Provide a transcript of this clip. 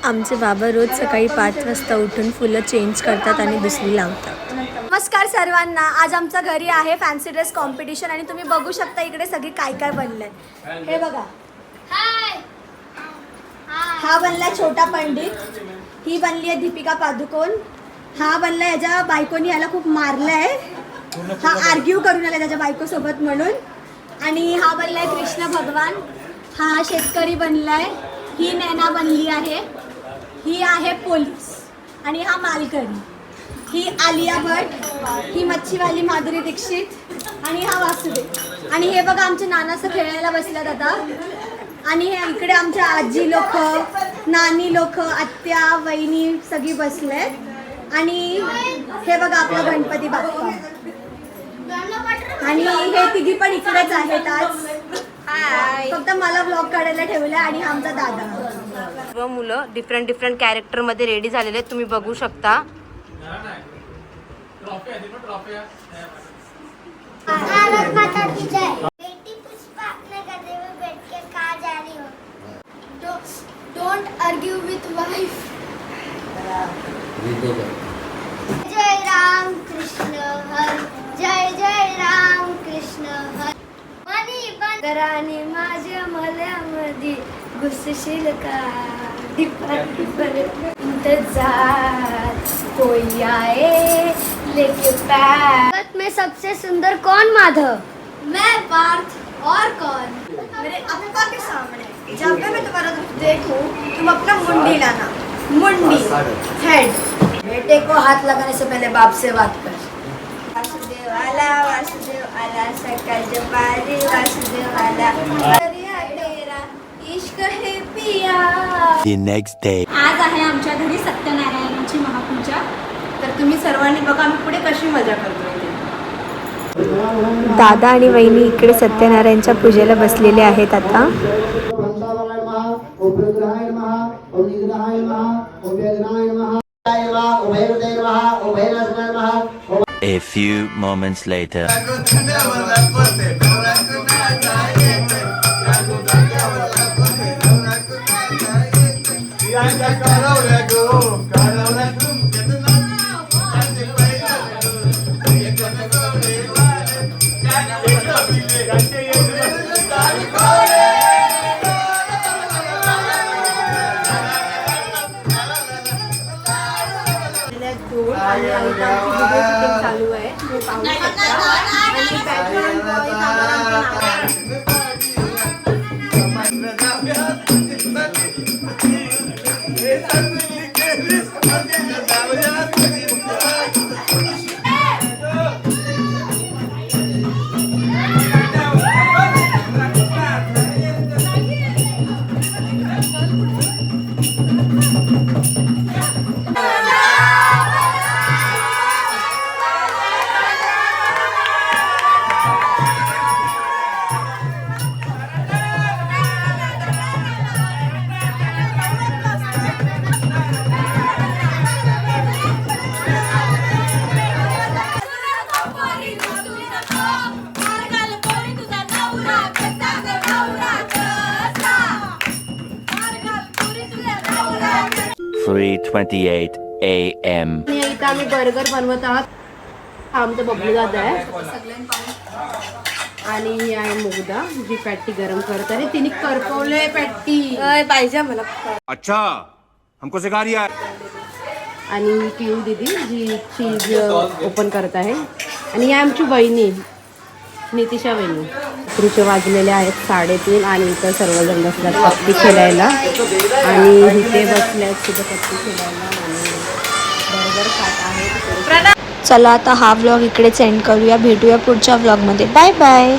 आमचे बाबा रोज सकाळी 5 वाजता उठून फुलं चेंज करतात आणि दुसरी लावतात. नमस्कार सर्वांना. आज आमच्या घरी आहे फॅन्सी ड्रेस कॉम्पिटिशन आणि तुम्ही बघू शकता इकडे सगळी काय काय बनलंय. हे बघा, हा बनलाय छोटा पंडित, ही बनली आहे दीपिका पादुकोण, हा बनलाय याच्या बायकोनी याला खूप मारलाय, हा आर्ग्यू करून आलाय त्याच्या बायको सोबत म्हणून. आणि हा बनलाय कृष्ण भगवान, हा शेतकरी बनलाय, ही नैना बनली आहे, ही आहे पोलीस आणि हा मालकरी, ही आलिया भट, ही मच्छीवाली माधुरी दीक्षित आणि हा वासुदेव. आणि हे बघा आमचे नानासं खेळायला बसल्यात आता. आणि हे इकडे आमच्या आजी लोक, नानी लोक, आत्या, वहिनी सगळी बसलेत. आणि हे बघा आपला गणपती बाप्पा. आणि हे तिघी पण इकडेच आहेत आज. फक्त मला ब्लॉग काढायला ठेवलं. आणि आमचा दादा. सर्व मुलं डिफरंट कॅरेक्टर मध्ये रेडी झालेले आहेत, तुम्ही बघू शकता. Don't argue with wife. जय राम कृष्ण हर, जय जय राम कृष्ण हर. मनी बंदराने माझ्या मल्यामध्ये घुसशील का, इंतजार कोई आए लेके पैर में. सबसे सुंदर कौन माधव? मैं पार्थ. और कौन? मेरे अप्पा के सामने जब भी मैं तुम्हारा देखूं तुम अपना मुंडी लाना. मुंडी, हेड. बेटे को हाथ लगाने से पहले बाप से बात कर. वासुदेव आला सकल जपाली, वासुदेव आला तेरा इश्क है पिया. The next day. आज आहे आमच्या घरी सत्यनारायणाची महापूजा. तर तुम्ही सर्वांनी बघा आम्ही पुढे कशी मजा करतोय. दादा आणि वहिनी इकडे सत्यनारायणच्या पूजेला बसलेले आहेत आता. A few moments later. चालू आहे .3:28 AM. इथं आम्ही बर्गर बनवत आहोत. हा आमचा बबलू दादा आहे आणि ही आहे मुग्धा जी पॅटी गरम करत आहे. तिने करपवलंय पॅटी पाहिजे मला. अच्छा हमको सिखा रिया. आणि पिऊ दीदी जी चीज ओपन करत आहे. आणि ही आमची बहिणी नितिशा वहिनी. रात्रीचे वाजलेले आहेत 3:30 आणि इथं सर्वजण बसल्यात पत्ती खेळायला आणि इथे बसल्यात सुद्धा पत्ती खेळायला आणि बरोबर खात आहेत. चला आता हा व्लॉग इकडेच एंड करूया. भेटूया पुढच्या व्लॉगमध्ये. Bye bye.